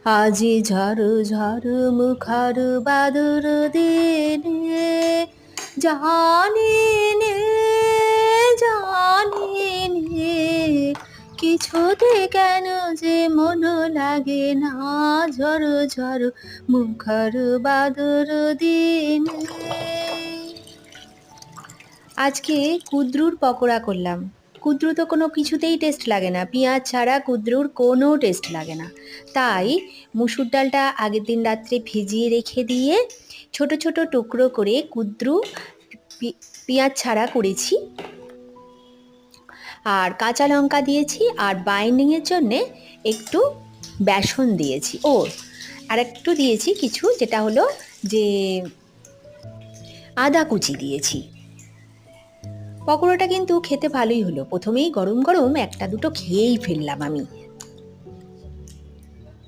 আজি ঝড় ঝড় মুখর বাদর দিনে জানি নে জানি নে কিছুতে কেন যে মন লাগে না ঝড় ঝড় মুখর বাদর দিনে। আজকে কুদ্রুর পকোড়া করলাম। কুদ্রু তো কোনো কিছুতেই টেস্ট লাগে না, পেঁয়াজ ছাড়া কুদ্রুর কোনো টেস্ট লাগে না। তাই মুসুর ডালটা আগের দিন রাত্রে ভিজিয়ে রেখে দিয়ে ছোট ছোট টুকরো করে কুদ্রু পেঁয়াজ ছাড়া করেছি, আর কাঁচা লঙ্কা দিয়েছি, আর বাইন্ডিংয়ের জন্যে একটু বেসন দিয়েছি, আর একটু দিয়েছি কিছু, যেটা হলো যে আদা কুচি দিয়েছি। পকোড়াটা কিন্তু খেতে ভালোই হলো। প্রথমেই গরম গরম একটা দুটো খেয়েই ফেললাম আমি।